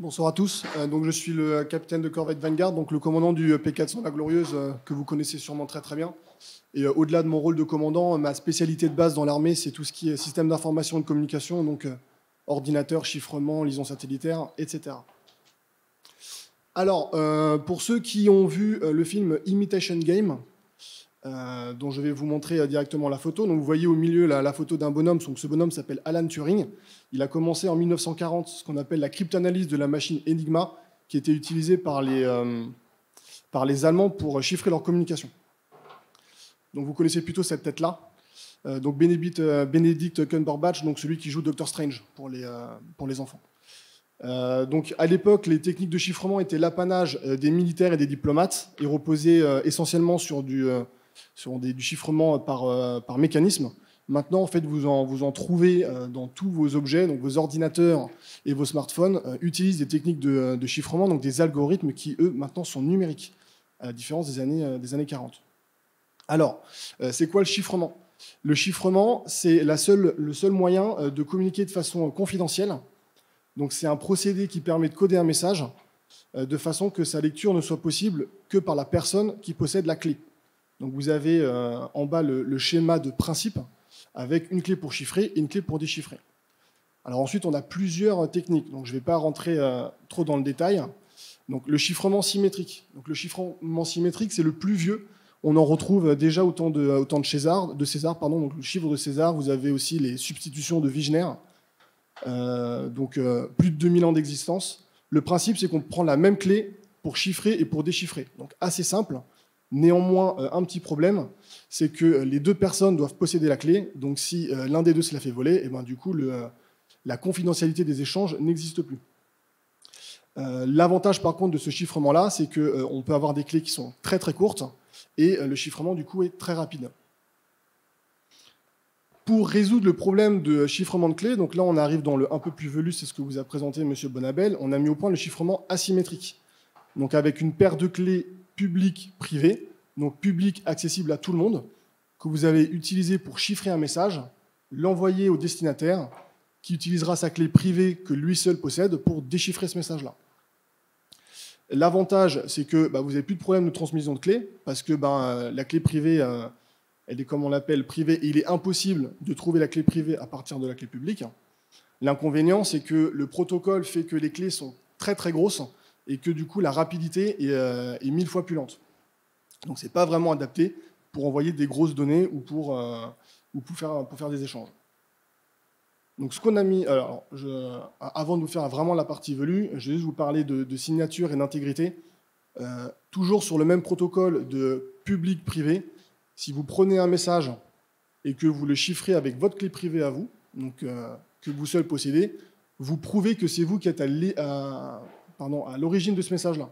Bonsoir à tous. Donc, je suis le capitaine de corvette Vanguard, donc le commandant du P400 La Glorieuse, que vous connaissez sûrement très très bien. Et au-delà de mon rôle de commandant, ma spécialité de base dans l'armée, c'est tout ce qui est système d'information et de communication, donc ordinateur, chiffrement, liaison satellitaire, etc. Alors, pour ceux qui ont vu le film Imitation Game, dont je vais vous montrer directement la photo. Donc vous voyez au milieu la photo d'un bonhomme. Donc ce bonhomme s'appelle Alan Turing. Il a commencé en 1940 ce qu'on appelle la cryptanalyse de la machine Enigma, qui était utilisée par les Allemands pour chiffrer leur communication. Donc vous connaissez plutôt cette tête-là. Donc Benedict Cumberbatch, donc celui qui joue Doctor Strange pour les enfants. Donc à l'époque, les techniques de chiffrement étaient l'apanage des militaires et des diplomates et reposaient essentiellement sur du chiffrement par mécanisme. Maintenant, en fait, vous en trouvez dans tous vos objets, donc vos ordinateurs et vos smartphones utilisent des techniques de chiffrement, donc des algorithmes qui, eux, maintenant sont numériques, à la différence des années 40. Alors, c'est quoi le chiffrement? Le chiffrement, c'est le seul moyen de communiquer de façon confidentielle. Donc, c'est un procédé qui permet de coder un message de façon que sa lecture ne soit possible que par la personne qui possède la clé. Donc vous avez en bas le schéma de principe avec une clé pour chiffrer et une clé pour déchiffrer. Alors ensuite, on a plusieurs techniques. Donc je ne vais pas rentrer trop dans le détail. Donc le chiffrement symétrique. Donc le chiffrement symétrique, c'est le plus vieux. On en retrouve déjà au temps de César. Donc le chiffre de César. Vous avez aussi les substitutions de Wigner. Plus de 2000 ans d'existence. Le principe, c'est qu'on prend la même clé pour chiffrer et pour déchiffrer. Donc assez simple. Néanmoins, un petit problème, c'est que les deux personnes doivent posséder la clé. Donc, si l'un des deux se la fait voler, et ben, du coup, la confidentialité des échanges n'existe plus. L'avantage, par contre, de ce chiffrement-là, c'est qu'on peut avoir des clés qui sont très très courtes et le chiffrement, du coup, est très rapide. Pour résoudre le problème de chiffrement de clés, donc là, on arrive dans le un peu plus velu, c'est ce que vous a présenté M. Bonabel, on a mis au point le chiffrement asymétrique. Donc, avec une paire de clés public-privé, donc public accessible à tout le monde, que vous allez utiliser pour chiffrer un message, l'envoyer au destinataire, qui utilisera sa clé privée que lui seul possède pour déchiffrer ce message-là. L'avantage, c'est que vous n'avez plus de problème de transmission de clés, parce que la clé privée, elle est comme on l'appelle privée, et il est impossible de trouver la clé privée à partir de la clé publique. L'inconvénient, c'est que le protocole fait que les clés sont très très grosses, et que du coup la rapidité est 1000 fois plus lente. Donc c'est pas vraiment adapté pour envoyer des grosses données ou pour faire des échanges. Donc ce qu'on a mis, avant de vous faire vraiment la partie velue, je vais juste vous parler de signature et d'intégrité. Toujours sur le même protocole de public-privé, si vous prenez un message et que vous le chiffrez avec votre clé privée à vous, donc que vous seul possédez, vous prouvez que c'est vous qui êtes à l'origine de ce message-là.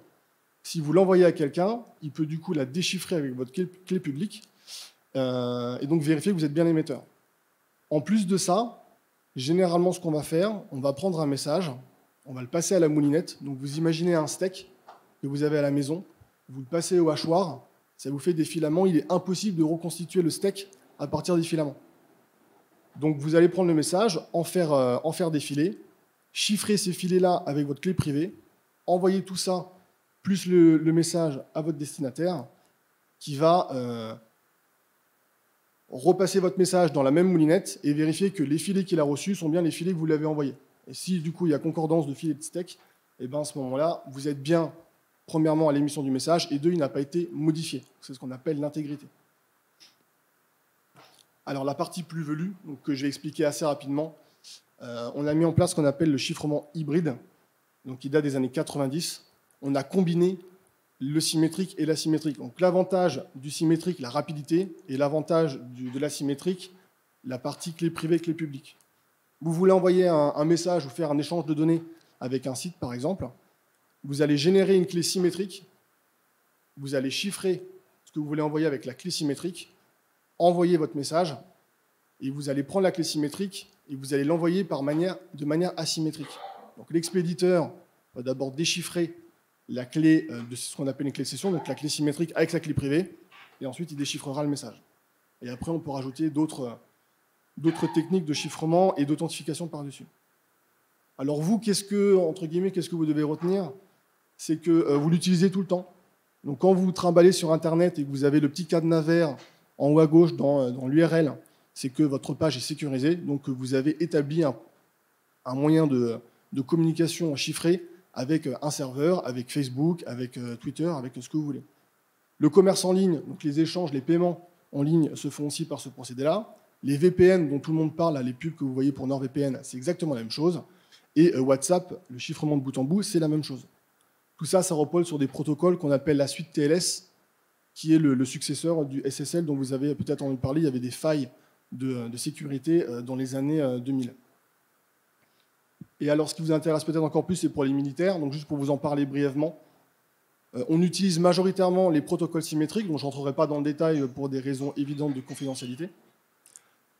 Si vous l'envoyez à quelqu'un, il peut du coup la déchiffrer avec votre clé publique et donc vérifier que vous êtes bien l'émetteur. En plus de ça, généralement ce qu'on va faire, on va prendre un message, on va le passer à la moulinette. Donc vous imaginez un steak que vous avez à la maison, vous le passez au hachoir, ça vous fait des filaments, il est impossible de reconstituer le steak à partir des filaments. Donc vous allez prendre le message, en faire des filets, chiffrer ces filets-là avec votre clé privée, envoyer tout ça, plus le message à votre destinataire, qui va repasser votre message dans la même moulinette et vérifier que les filets qu'il a reçus sont bien les filets que vous l'avez envoyés. Et si du coup il y a concordance de filets de steak, et à ce moment-là, vous êtes bien, premièrement, à l'émission du message, et deux, il n'a pas été modifié. C'est ce qu'on appelle l'intégrité. Alors la partie plus velue, donc, que je vais expliquer assez rapidement, on a mis en place ce qu'on appelle le chiffrement hybride, donc qui date des années 90. On a combiné le symétrique et l'asymétrique. Donc l'avantage du symétrique, la rapidité, et l'avantage de l'asymétrique, la partie clé privée, clé publique. Vous voulez envoyer un message ou faire un échange de données avec un site, par exemple, vous allez générer une clé symétrique, vous allez chiffrer ce que vous voulez envoyer avec la clé symétrique, envoyer votre message, et vous allez prendre la clé symétrique et vous allez l'envoyer de manière asymétrique. Donc l'expéditeur va d'abord déchiffrer la clé de ce qu'on appelle une clé de session, donc la clé symétrique avec sa clé privée, et ensuite il déchiffrera le message. Et après, on peut rajouter d'autres techniques de chiffrement et d'authentification par-dessus. Alors vous, entre guillemets, qu'est-ce que vous devez retenir? C'est que vous l'utilisez tout le temps. Donc quand vous vous trimballez sur Internet et que vous avez le petit cadenas vert en haut à gauche dans l'URL, c'est que votre page est sécurisée, donc que vous avez établi un moyen de communication chiffré avec un serveur, avec Facebook, avec Twitter, avec ce que vous voulez. Le commerce en ligne, donc les échanges, les paiements en ligne se font aussi par ce procédé-là. Les VPN dont tout le monde parle, les pubs que vous voyez pour NordVPN, c'est exactement la même chose. Et WhatsApp, le chiffrement de bout en bout, c'est la même chose. Tout ça, ça repose sur des protocoles qu'on appelle la suite TLS, qui est le successeur du SSL dont vous avez peut-être entendu parler. Il y avait des failles de sécurité dans les années 2000. Et alors, ce qui vous intéresse peut-être encore plus, c'est pour les militaires. Donc, juste pour vous en parler brièvement, on utilise majoritairement les protocoles symétriques, dont je ne rentrerai pas dans le détail pour des raisons évidentes de confidentialité.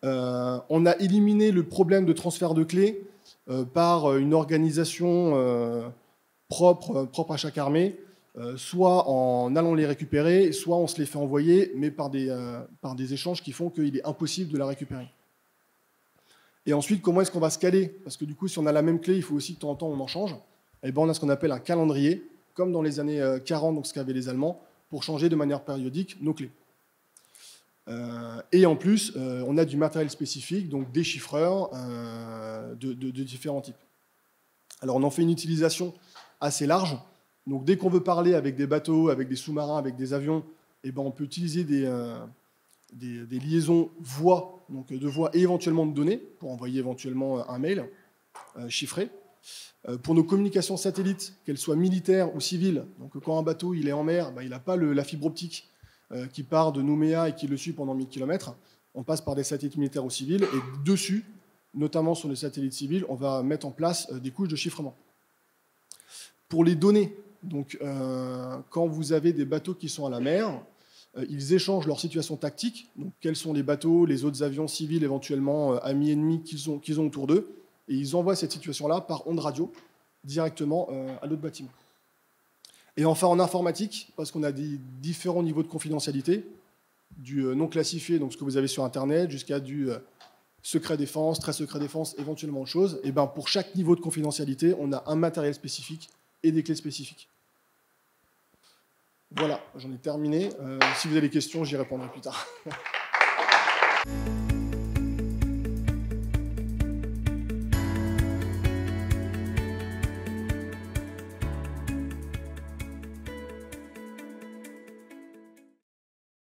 On a éliminé le problème de transfert de clés par une organisation propre à chaque armée, soit en allant les récupérer, soit on se les fait envoyer, mais par des échanges qui font qu'il est impossible de la récupérer. Et ensuite, comment est-ce qu'on va se caler? Parce que du coup, si on a la même clé, il faut aussi que de temps en temps on en change. Et ben, on a ce qu'on appelle un calendrier, comme dans les années 40, donc ce qu'avaient les Allemands, pour changer de manière périodique nos clés. Et en plus, on a du matériel spécifique, donc des chiffreurs de différents types. Alors, on en fait une utilisation assez large. Donc, dès qu'on veut parler avec des bateaux, avec des sous-marins, avec des avions, eh ben, on peut utiliser des liaisons voix, donc de voix et éventuellement de données, pour envoyer éventuellement un mail chiffré. Pour nos communications satellites, qu'elles soient militaires ou civiles, donc quand un bateau il est en mer, ben, il n'a pas la fibre optique qui part de Nouméa et qui le suit pendant 1000 km. On passe par des satellites militaires ou civils, et dessus, notamment sur les satellites civils, on va mettre en place des couches de chiffrement. Pour les données, donc, quand vous avez des bateaux qui sont à la mer, ils échangent leur situation tactique, donc quels sont les bateaux, les autres avions civils éventuellement amis ennemis qu'ils ont autour d'eux, et ils envoient cette situation-là par onde radio directement à l'autre bâtiment. Et enfin en informatique, parce qu'on a des différents niveaux de confidentialité, du non classifié, donc ce que vous avez sur Internet, jusqu'à du secret défense, très secret défense, éventuellement autre chose, et ben pour chaque niveau de confidentialité, on a un matériel spécifique et des clés spécifiques. Voilà, j'en ai terminé. Si vous avez des questions, j'y répondrai plus tard.